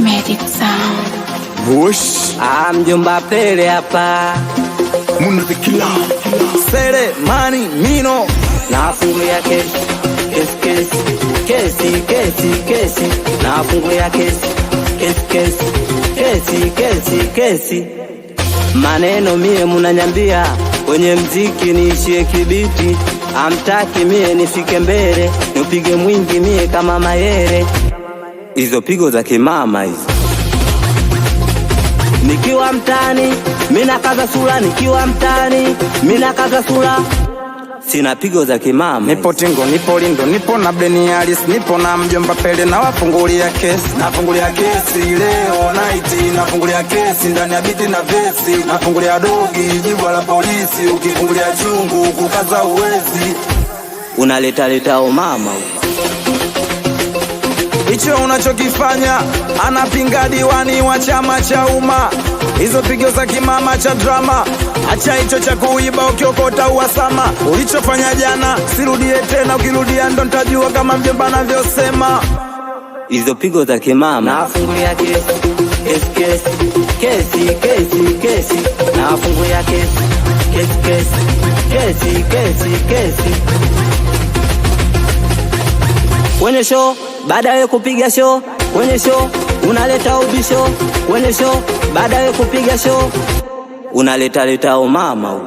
Medic Sound. Bush, Mjomba Pele hapa. Muna the killer. Sere, Mani, Mino. Nafungulia kesi, kesi, kesi, kesi, kesi. Nafungulia kesi, kesi, kesi, kesi. Maneno mie munanyambia, kwenye mziki niishie kibiti. Amtaki mie nifike mbele, nipige mwingi mie kama Mayere. Hizo pigo za kimama hizo. Nikiwa mtani, mina kaza sura. Nikiwa mtani, mina kaza sura. Sina pigo za kimama. Nipo Tingo, nipo Lindo, nipo na Beni Alice, nipo na Mjomba Pele na wafungulia kesi. Nafungulia kesi leo night, nafungulia kesi ndani ya biti na vesi. Nafungulia dogi, jibwa la polisi, ukifungulia chungu kukaza uwezi. Unaleta mama. Hicho unachokifanya anapinga diwani wa chama cha umma. Hizo pigo za kimama cha drama. Acha hicho cha kuiba ukiokota uwasama. Ulichofanya jana sirudie tena, ukirudia ndo nitajua kama mjomba anavyosema. Hizo pigo za kimama. Nafungulia kesi, kesi, kesi, kesi. Nafungulia kesi, kesi. Kwenye show, baada ya kupiga show, kwenye show unaleta ubisho. Kwenye show, baada ya kupiga show unaleta mama.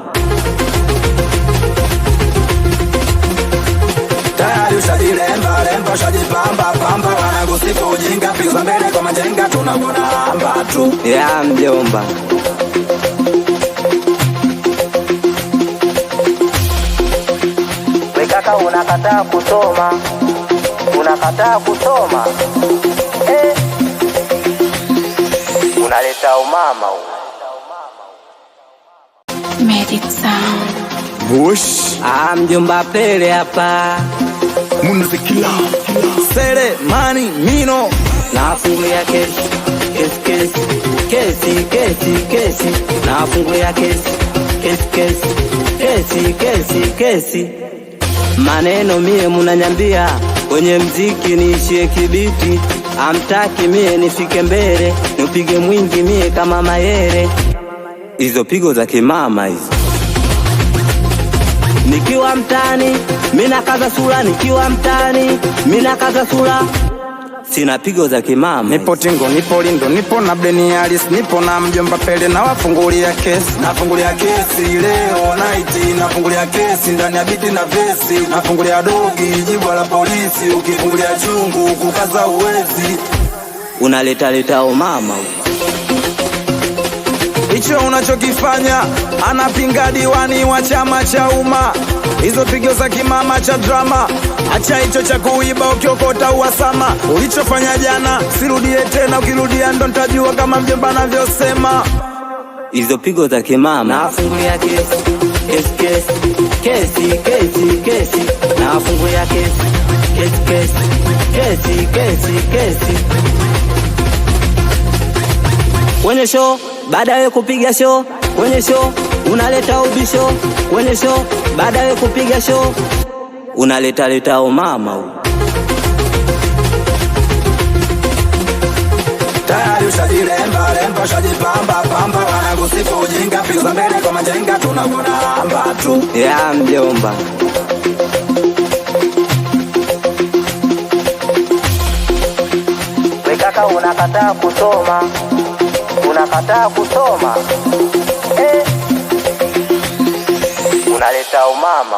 Tayari ushajilemba, ushajipamba, wanagusifu ujinga, pigo za mbele kwa majenga, tunagona amba tu. Ya mjomba. Wekaka unakataa kusoma. Unakataa kusoma. Unaleta umama. Medic Sound. Bush, Mjomba Pele hapa. Muna the killer. Sere, Mani, Mino. Nafungulia kesi, kesi. Nafungulia kesi, kesi. Maneno mie munanyambia, kwenye mziki niishie kibiti. Amtaki mie nifike mbele, nipige mwingi mie kama Mayere. Hizo pigo za kimama hizo. Nikiwa mtani, mina kaza sura. Nikiwa mtani, mina kaza sura. Sina pigo za kimama. Nipo Tingo, nipo Lindo, nipo na Beni Alice, nipo na Mjomba Pele na wafungulia kesi. Nafungulia kesi leo night, nafungulia kesi ndani ya biti na vesi. Nafungulia dogi, jibwa la polisi, ukifungulia chungu kukaza uwezi. Unaleta mama. Hicho unachokifanya anapinga diwani wa chama cha umma. Hizo pigo za kimama cha drama. Acha hicho cha kuiba ukiokota uwasama. Ulichofanya jana sirudie tena, ukirudia ndo nitajua kama mjomba anavyosema. Hizo pigo za kimama. Nafungulia kesi, kesi. Nafungulia kesi. Kwenye show, baada ya kupiga show, kwenye show unaleta ubisho. Kwenye show, baada ya kupiga show unaleta mama. Tayari ushajilemba, ushajipamba, wanagusifu ujinga, pigo za mbele kwa majenga, tunagona amba tu. Ya mjomba. Wekaka unakataa kusoma. Unakataa kusoma. Unaleta umama.